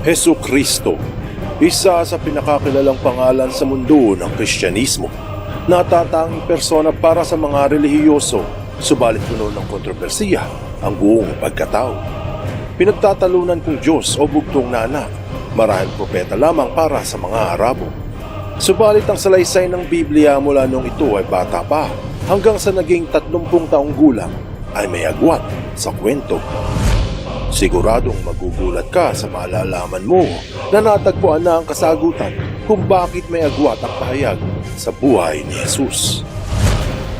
Jesucristo, isa sa pinakakilalang pangalan sa mundo ng Kristyanismo. Natatanging persona para sa mga relihiyoso, subalit puno ng kontrobersiya ang buong pagkatao. Pinagtatalunan kung Diyos o bugtong na anak, marahil propeta lamang para sa mga Arabo. Subalit ang salaysay ng Biblia mula nung ito ay bata pa hanggang sa naging 30 taong gulang ay may agwat sa kwento. Siguradong magugulat ka sa malalaman mo na natagpuan na ang kasagutan kung bakit may agwat ang pahayag sa buhay ni Jesus.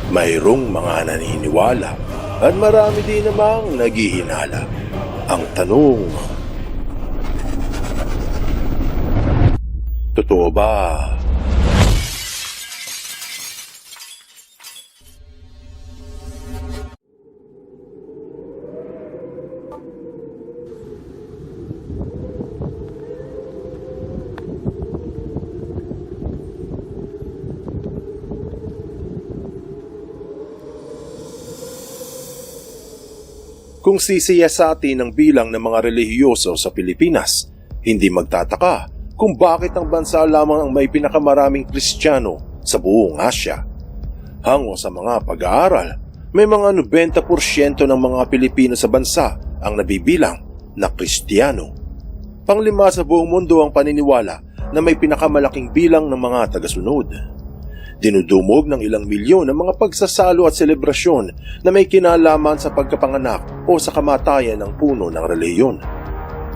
Mayroong mga naniniwala at marami din namang naghihinala. Ang tanong, totoo ba? Kung sisiyasatin ang bilang ng mga relihiyoso sa Pilipinas, hindi magtataka kung bakit ang bansa lamang ang may pinakamaraming Kristiyano sa buong Asya. Hango sa mga pag-aaral, may mga 90% ng mga Pilipino sa bansa ang nabibilang na Kristiyano. Panglima sa buong mundo ang paniniwala na may pinakamalaking bilang ng mga tagasunod. Dinudumog ng ilang milyon ng mga pagsasalo at selebrasyon na may kinalaman sa pagkapanganak o sa kamatayan ng puno ng relihiyon.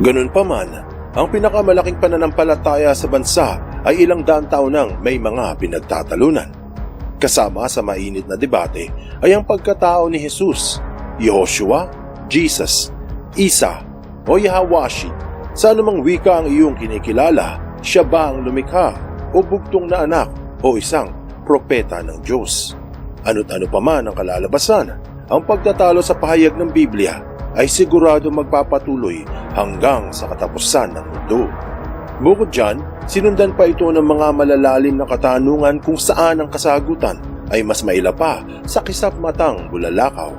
Ganun pa man, ang pinakamalaking pananampalataya sa bansa ay ilang daang taon nang may mga pinagtatalunan. Kasama sa mainit na debate ay ang pagkatao ni Jesus, Yehoshua, Jesus, Isa o Yahwashi. Sa anumang wika ang iyong kinikilala, siya ba ang lumikha o bugtong na anak o isang propeta ng Diyos? Ano't ano pa man ang kalalabasan, ang pagtatalo sa pahayag ng Biblia ay sigurado magpapatuloy hanggang sa katapusan ng mundo. Bukod dyan, sinundan pa ito ng mga malalalim na katanungan kung saan ang kasagutan ay mas maila pa sa kisap-matang bulalakaw.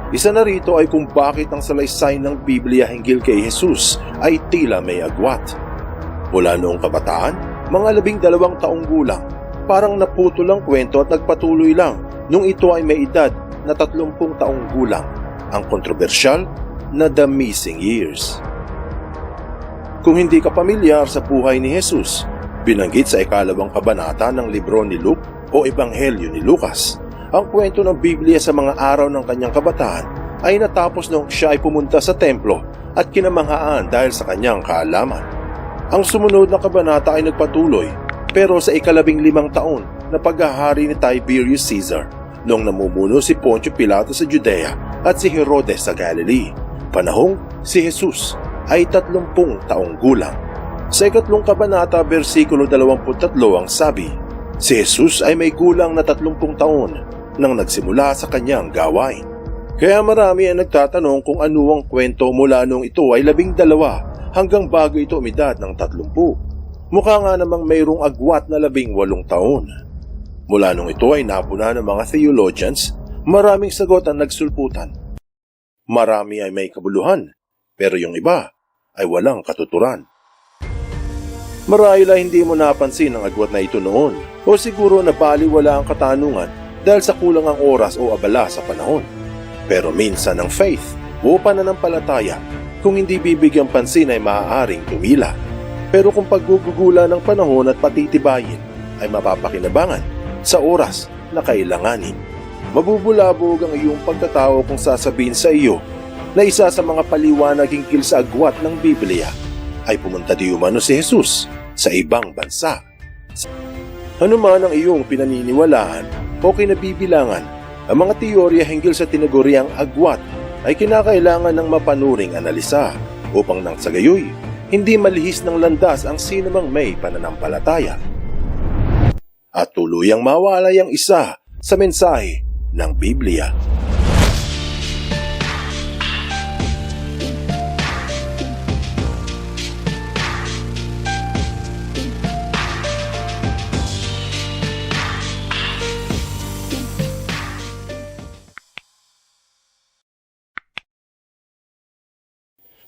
Isa na rito ay kung bakit ang salaysay ng Biblia hinggil kay Jesus ay tila may agwat. Mula noong kabataan, mga 12 taong gulang, parang naputol ang kwento at nagpatuloy lang nung ito ay may edad na 30 taong gulang, ang kontrobersyal na The Missing Years. Kung hindi ka pamilyar sa buhay ni Jesus, binanggit sa 2 kabanata ng libro ni Luke o Ebanghelyo ni Lucas, ang kwento ng Biblia sa mga araw ng kanyang kabataan ay natapos nung siya ay pumunta sa templo at kinamanghaan dahil sa kanyang kaalaman. Ang sumunod na kabanata ay nagpatuloy pero sa 15 taon na paghahari ni Tiberius Caesar, noong namumuno si Poncio Pilato sa Judea at si Herodes sa Galilee, panahong si Jesus ay 30 taong gulang. Sa 3 kabanata, versikulo 23 ang sabi, si Jesus ay may gulang na 30 taon nang nagsimula sa kanyang gawain. Kaya marami ang nagtatanong kung ano ang kwento mula nung ito ay 12 hanggang bago ito umidad ng 30. Mukha nga namang mayroong agwat na 18 taon. Mula nung ito ay napuna ng mga theologians, maraming sagot ang nagsulputan. Marami ay may kabuluhan, pero yung iba ay walang katuturan. Marahil ay hindi mo napansin ang agwat na ito noon, o siguro nabaliwala ang katanungan dahil sa kulang ang oras o abala sa panahon. Pero minsan ang faith o pananampalataya, kung hindi bibigyang pansin ay maaaring tumila. Pero kung paggugugulan ng panahon at patitibayin ay mapapakinabangan sa oras na kailanganin. Mabubulabog ang iyong pagkatao kung sasabihin sa iyo na isa sa mga paliwanag hinggil sa agwat ng Biblia ay pumunta di umano si Jesus sa ibang bansa. Ano man ang iyong pinaniniwalaan o kinabibilangan, ang mga teorya hinggil sa tinaguriang agwat ay kinakailangan ng mapanuring analisa upang nang sa gayoy, hindi malihis ng landas ang sinumang may pananampalataya at tuluyang mawalay ang isa sa mensahe ng Biblia.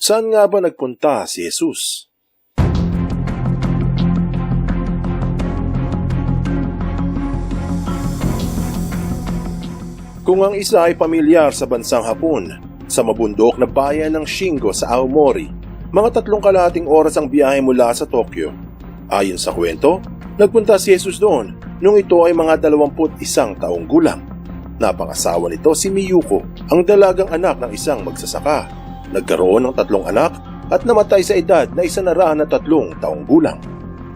Saan nga ba nagpunta si Jesus? Kung ang isa ay pamilyar sa bansang Hapon, sa mabundok na bayan ng Shingo sa Aomori, mga 3 kalahating oras ang biyahe mula sa Tokyo. Ayon sa kwento, nagpunta si Jesus doon nung ito ay mga 21 taong gulang. Napangasawa nito si Miyuko, ang dalagang anak ng isang magsasaka. Nagkaroon ng 3 anak at namatay sa edad na 103 taong gulang.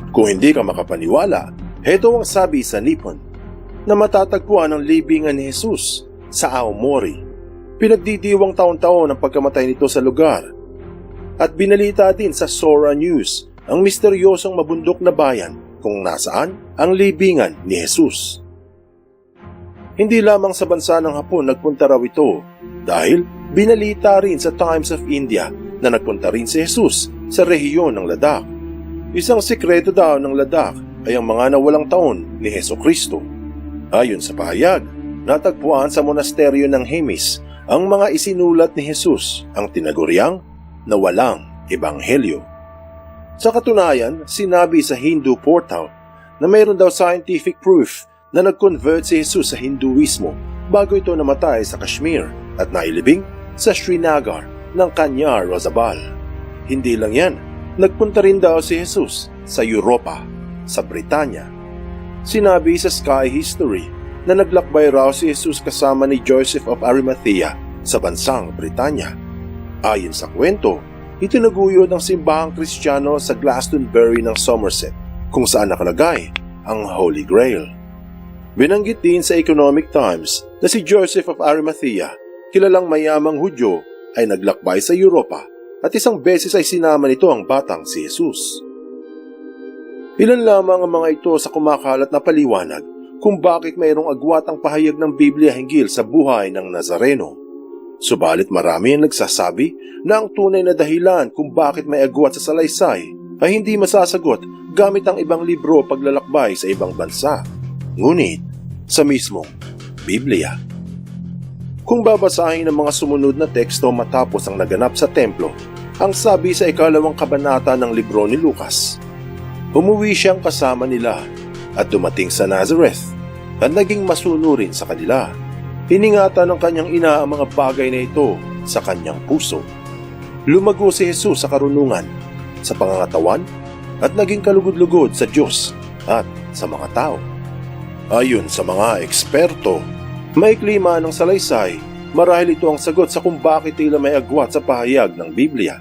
Kung hindi ka makapaniwala, heto ang sabi sa Nippon, na matatagpuan ang libingan ni Jesus sa Aomori. Pinagdidiwang taon-taon ang pagkamatay nito sa lugar. At binalita din sa Sora News ang misteryosong mabundok na bayan kung nasaan ang libingan ni Jesus. Hindi lamang sa bansa ng Hapon nagpunta raw ito dahil binalita rin sa Times of India na nagpunta rin si Jesus sa rehiyon ng Ladakh. Isang sikreto daw ng Ladakh ay ang mga nawalang taon ni Hesukristo. Ayon sa pahayag, natagpuan sa monasteryo ng Hemis ang mga isinulat ni Jesus, ang tinaguriang na walang ebanghelyo. Sa katunayan, sinabi sa Hindu portal na mayroon daw scientific proof na nag-convert si Jesus sa Hinduismo bago ito namatay sa Kashmir at nailibing sa Srinagar ng kanya Rosabal. Hindi lang yan, nagpunta rin daw si Jesus sa Europa, sa Britanya. Sinabi sa Sky History na naglakbay raw si Jesus kasama ni Joseph of Arimathea sa bansang Britanya. Ayon sa kwento, itinaguyod ng simbahang Kristiyano sa Glastonbury ng Somerset kung saan nakalagay ang Holy Grail. Binanggit din sa Economic Times na si Joseph of Arimathea, kilalang mayamang Hudyo, ay naglakbay sa Europa at isang beses ay sinama nito ang batang si Jesus. Ilan lamang ang mga ito sa kumakalat na paliwanag kung bakit mayroong agwatang pahayag ng Biblia hinggil sa buhay ng Nazareno. Subalit marami ang nagsasabi na ang tunay na dahilan kung bakit may agwat sa salaysay ay hindi masasagot gamit ang ibang libro paglalakbay sa ibang bansa, ngunit sa mismong Biblia. Kung babasahin ang mga sumunod na teksto matapos ang naganap sa templo, ang sabi sa 2 kabanata ng libro ni Lucas, umuwi siyang kasama nila at dumating sa Nazareth at naging masunurin sa kanila. Hiningatan ng kanyang ina ang mga bagay na ito sa kanyang puso. Lumago si Jesus sa karunungan, sa pangangatawan at naging kalugod-lugod sa Diyos at sa mga tao. Ayon sa mga eksperto, maikli man ang salaysay, marahil ito ang sagot sa kung bakit tila may agwat sa pahayag ng Biblia.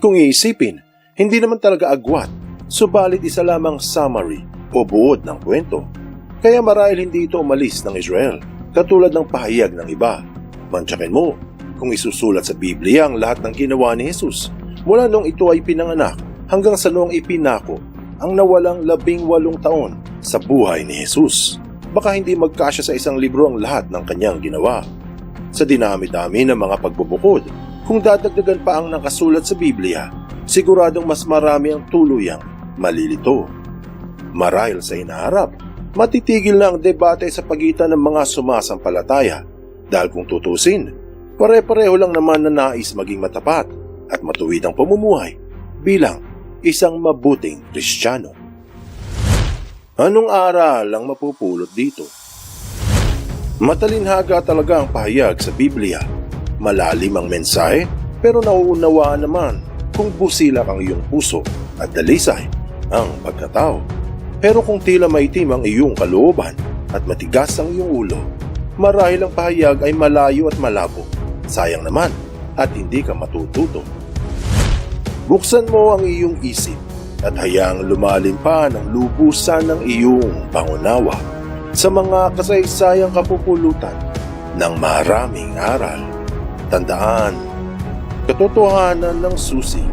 Kung iisipin, hindi naman talaga agwat, subalit isa lamang summary o buod ng kwento. Kaya marahil hindi ito umalis ng Israel, katulad ng pahayag ng iba. Mantsakin mo, kung isusulat sa Biblia ang lahat ng ginawa ni Jesus, mula nung ito ay pinanganak hanggang sa noong ipinako, ang nawalang 18 taon sa buhay ni Jesus. Baka hindi magkasya sa isang libro ang lahat ng kanyang ginawa. Sa dinami-dami ng mga pagbubukod, kung dadagdagan pa ang nakasulat sa Biblia, siguradong mas marami ang tuluyang malilito. Marahil sa hinaharap, matitigil na ang debate sa pagitan ng mga sumasampalataya dahil kung tutusin, pare-pareho lang naman na nais maging matapat at matuwid ang pamumuhay bilang isang mabuting Kristiyano. Anong aral ang mapupulot dito? Matalinhaga talaga ang pahayag sa Biblia. Malalim ang mensahe pero nauunawaan naman kung busilak ang iyong puso at dalisay ang pagkatao. Pero kung tila maitim ang iyong kalooban at matigas ang iyong ulo, marahil ang pahayag ay malayo at malabo. Sayang naman at hindi ka matututo. Buksan mo ang iyong isip at hayaang lumalim pa ng lubusan ng iyong pangunawa sa mga kasaysayang kapupulutan ng maraming aral. Tandaan, katotohanan ng susi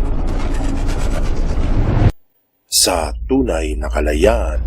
sa tunay na kalayaan.